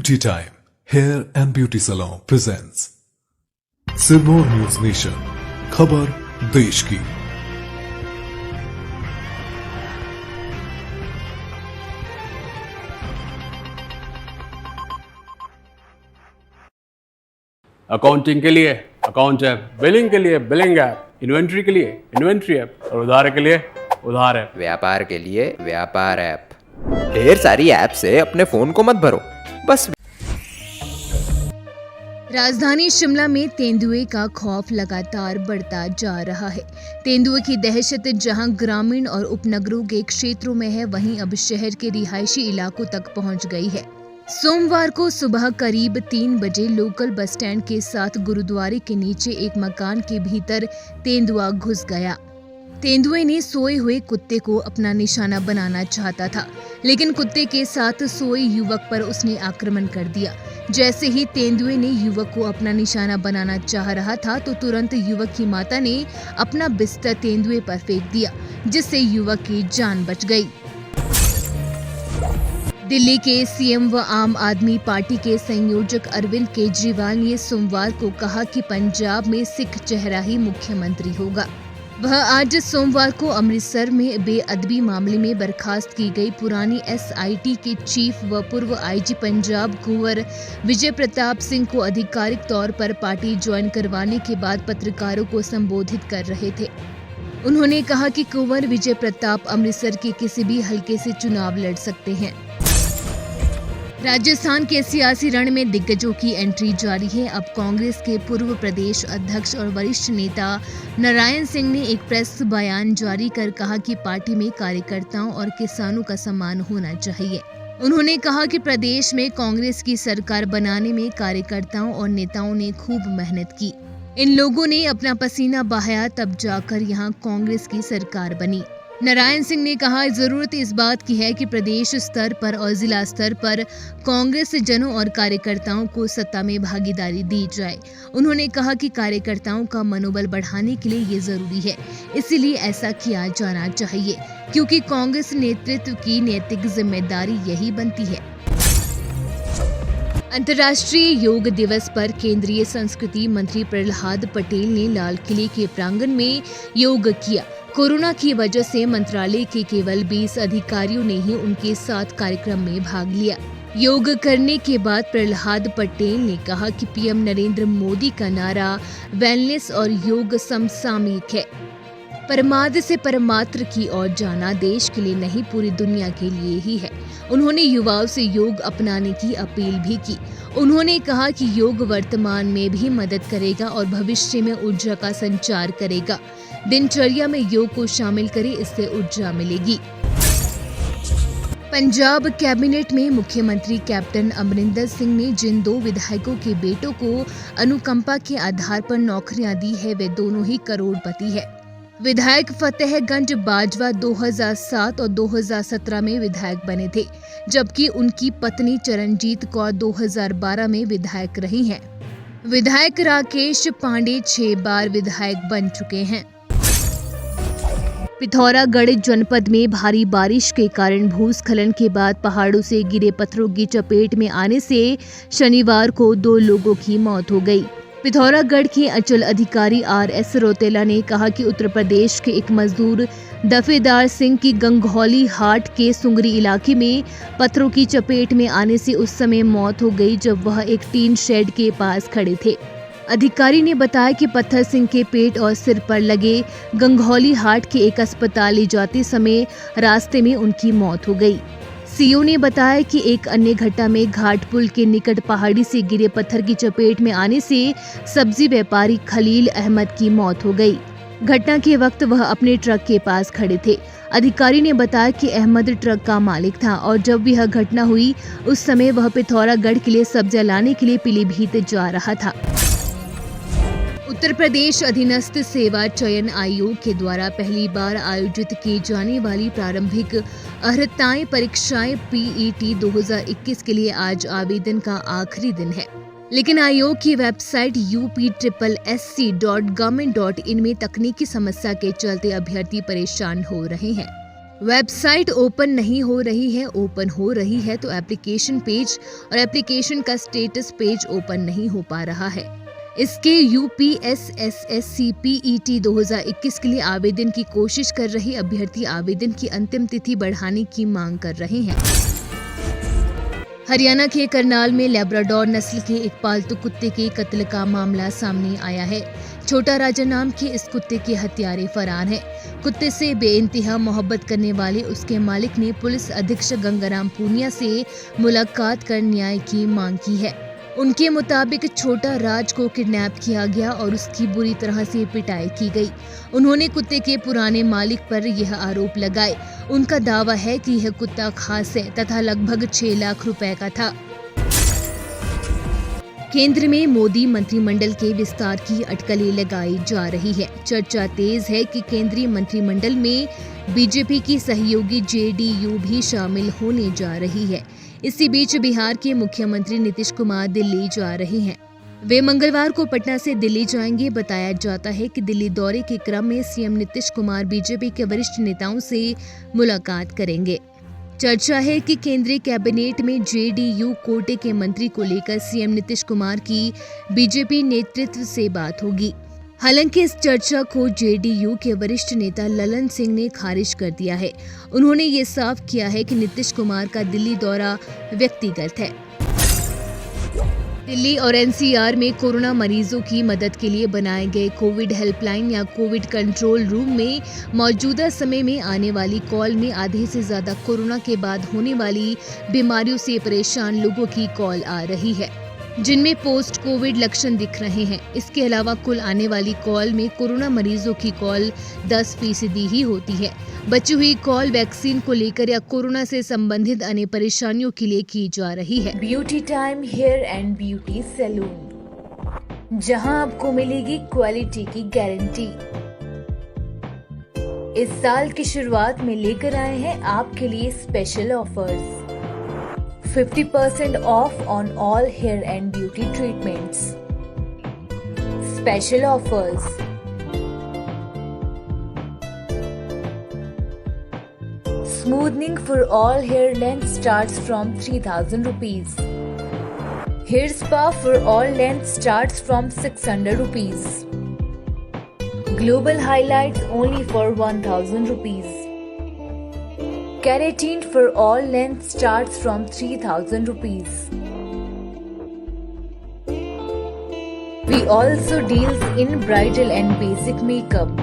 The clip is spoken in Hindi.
Beauty Time Hair and Beauty Salon presents Sirmaur news nation, खबर देश की। अकाउंटिंग के लिए अकाउंट ऐप, बिलिंग के लिए बिलिंग ऐप, इन्वेंट्री के लिए इन्वेंट्री ऐप और उधार के लिए उधार ऐप। व्यापार के लिए व्यापार ऐप। ढेर सारी ऐप से अपने फोन को मत भरो, बस। राजधानी शिमला में तेंदुए का खौफ लगातार बढ़ता जा रहा है। तेंदुए की दहशत जहां ग्रामीण और उपनगरों के क्षेत्रों में है, वहीं अब शहर के रिहायशी इलाकों तक पहुंच गई है। सोमवार को सुबह करीब 3 बजे लोकल बस स्टैंड के साथ गुरुद्वारे के नीचे एक मकान के भीतर तेंदुआ घुस गया। तेंदुए ने सोए हुए कुत्ते को अपना निशाना बनाना चाहता था, लेकिन कुत्ते के साथ सोए युवक पर उसने आक्रमण कर दिया। जैसे ही तेंदुए ने युवक को अपना निशाना बनाना चाह रहा था, तो तुरंत युवक की माता ने अपना बिस्तर तेंदुए पर फेंक दिया, जिससे युवक की जान बच गई। दिल्ली के सीएम व आम आदमी पार्टी के संयोजक अरविंद केजरीवाल ने सोमवार को कहा कि पंजाब में सिख चेहरा ही मुख्यमंत्री होगा। वह आज सोमवार को अमृतसर में बेअदबी मामले में बर्खास्त की गई पुरानी एसआईटी के चीफ व पूर्व आईजी पंजाब कुंवर विजय प्रताप सिंह को आधिकारिक तौर पर पार्टी ज्वाइन करवाने के बाद पत्रकारों को संबोधित कर रहे थे। उन्होंने कहा कि कुंवर विजय प्रताप अमृतसर के किसी भी हलके से चुनाव लड़ सकते हैं। राजस्थान के सियासी रण में दिग्गजों की एंट्री जारी है। अब कांग्रेस के पूर्व प्रदेश अध्यक्ष और वरिष्ठ नेता नारायण सिंह ने एक प्रेस बयान जारी कर कहा कि पार्टी में कार्यकर्ताओं और किसानों का सम्मान होना चाहिए। उन्होंने कहा कि प्रदेश में कांग्रेस की सरकार बनाने में कार्यकर्ताओं और नेताओं ने खूब मेहनत की। इन लोगों ने अपना पसीना बहाया, तब जाकर यहाँ कांग्रेस की सरकार बनी। नारायण सिंह ने कहा, जरूरत इस बात की है कि प्रदेश स्तर पर और जिला स्तर पर कांग्रेस जनों और कार्यकर्ताओं को सत्ता में भागीदारी दी जाए। उन्होंने कहा कि कार्यकर्ताओं का मनोबल बढ़ाने के लिए ये जरूरी है, इसीलिए ऐसा किया जाना चाहिए, क्योंकि कांग्रेस नेतृत्व की नैतिक जिम्मेदारी यही बनती है। अंतर्राष्ट्रीय योग दिवस पर केंद्रीय संस्कृति मंत्री प्रहलाद पटेल ने लाल किले के प्रांगण में योग किया। कोरोना की वजह से मंत्रालय के केवल 20 अधिकारियों ने ही उनके साथ कार्यक्रम में भाग लिया। योग करने के बाद प्रहलाद पटेल ने कहा कि पीएम नरेंद्र मोदी का नारा वेलनेस और योग समसामयिक है। परमार्थ से परमात्र की ओर जाना देश के लिए नहीं, पूरी दुनिया के लिए ही है। उन्होंने युवाओं से योग अपनाने की अपील भी की। उन्होंने कहा कि योग वर्तमान में भी मदद करेगा और भविष्य में ऊर्जा का संचार करेगा। दिनचर्या में योग को शामिल करें, इससे ऊर्जा मिलेगी। पंजाब कैबिनेट में मुख्यमंत्री कैप्टन अमरिंदर सिंह ने जिन 2 विधायकों के बेटों को अनुकंपा के आधार पर नौकरियां दी है, वे दोनों ही करोड़पति है। विधायक फतेहगंज बाजवा 2007 और 2017 में विधायक बने थे, जबकि उनकी पत्नी चरणजीत कौर 2012 में विधायक रही हैं। विधायक राकेश पांडे 6 बार विधायक बन चुके हैं। पिथौरागढ़ जनपद में भारी बारिश के कारण भूस्खलन के बाद पहाड़ों से गिरे पत्थरों की चपेट में आने से शनिवार को 2 लोगों की मौत हो गई। पिथौरागढ़ के अंचल अधिकारी RS रोतेला ने कहा कि उत्तर प्रदेश के एक मजदूर दफेदार सिंह की गंगौली हाट के सुंगरी इलाके में पत्थरों की चपेट में आने से उस समय मौत हो गई, जब वह एक टीन शेड के पास खड़े थे। अधिकारी ने बताया कि पत्थर सिंह के पेट और सिर पर लगे। गंगौली हाट के एक अस्पताल ले जाते समय रास्ते में उनकी मौत हो गई। सीओ ने बताया कि एक अन्य घटना में घाट पुल के निकट पहाड़ी से गिरे पत्थर की चपेट में आने से सब्जी व्यापारी खलील अहमद की मौत हो गई। घटना के वक्त वह अपने ट्रक के पास खड़े थे। अधिकारी ने बताया कि अहमद ट्रक का मालिक था और जब यह घटना हुई उस समय वह पिथौरागढ़ के लिए सब्जियां लाने के लिए पीलीभीत जा रहा था। उत्तर प्रदेश अधीनस्थ सेवा चयन आयोग के द्वारा पहली बार आयोजित की जाने वाली प्रारंभिक अर्हताएं परीक्षाएं PET 2021 के लिए आज आवेदन का आखिरी दिन है, लेकिन आयोग की वेबसाइट upSSC.government.in में तकनीकी समस्या के चलते अभ्यर्थी परेशान हो रहे हैं। वेबसाइट ओपन नहीं हो रही है, ओपन हो रही है तो एप्लीकेशन पेज और एप्लीकेशन का स्टेटस पेज ओपन नहीं हो पा रहा है। इसके UPSSSCPET 2021 के लिए आवेदन की कोशिश कर रहे अभ्यर्थी आवेदन की अंतिम तिथि बढ़ाने की मांग कर रहे हैं। हरियाणा के करनाल में लैब्राडोर नस्ल के एक पालतू कुत्ते के कत्ल का मामला सामने आया है। छोटा राजा नाम के इस कुत्ते के हत्यारे फरार हैं। कुत्ते से बेइंतहा मोहब्बत करने वाले उसके मालिक ने पुलिस अधीक्षक गंगाराम पूनिया से मुलाकात कर न्याय की मांग की है। उनके मुताबिक छोटा राज को किडनैप किया गया और उसकी बुरी तरह से पिटाई की गई। उन्होंने कुत्ते के पुराने मालिक पर यह आरोप लगाए। उनका दावा है कि यह कुत्ता खास है तथा लगभग 6 लाख रुपए का था। केंद्र में मोदी मंत्रिमंडल के विस्तार की अटकलें लगाई जा रही है। चर्चा तेज है कि केंद्रीय मंत्रिमंडल में बीजेपी की सहयोगी JDU भी शामिल होने जा रही है। इसी बीच बिहार के मुख्यमंत्री नीतीश कुमार दिल्ली जा रहे हैं। वे मंगलवार को पटना से दिल्ली जाएंगे। बताया जाता है कि दिल्ली दौरे के क्रम में सीएम नीतीश कुमार बीजेपी के वरिष्ठ नेताओं से मुलाकात करेंगे। चर्चा है कि केंद्रीय कैबिनेट में JDU कोटे के मंत्री को लेकर सीएम नीतीश कुमार की बीजेपी नेतृत्व से बात होगी। हालांकि इस चर्चा को JDU के वरिष्ठ नेता ललन सिंह ने खारिज कर दिया है। उन्होंने ये साफ किया है कि नीतीश कुमार का दिल्ली दौरा व्यक्तिगत है। दिल्ली और NCR में कोरोना मरीजों की मदद के लिए बनाए गए कोविड हेल्पलाइन या कोविड कंट्रोल रूम में मौजूदा समय में आने वाली कॉल में आधे से ज्यादा कोरोना के बाद होने वाली बीमारियों से परेशान लोगों की कॉल आ रही है, जिनमें पोस्ट कोविड लक्षण दिख रहे हैं। इसके अलावा कुल आने वाली कॉल में कोरोना मरीजों की कॉल 10% ही होती है। बची हुई कॉल वैक्सीन को लेकर या कोरोना से संबंधित अन्य परेशानियों के लिए की जा रही है। Beauty time hair and beauty salon, जहां आपको मिलेगी क्वालिटी की गारंटी। इस साल की शुरुआत में लेकर आए हैं आपके लिए special offers. 50% off on all hair and beauty treatments. Special offers. Smoothing for all hair length starts from 3,000 rupees. Hair spa for all length starts from 600 rupees. Global highlights only for 1,000 rupees. Keratin for all lengths starts from 3,000 rupees. We also deals in bridal and basic makeup.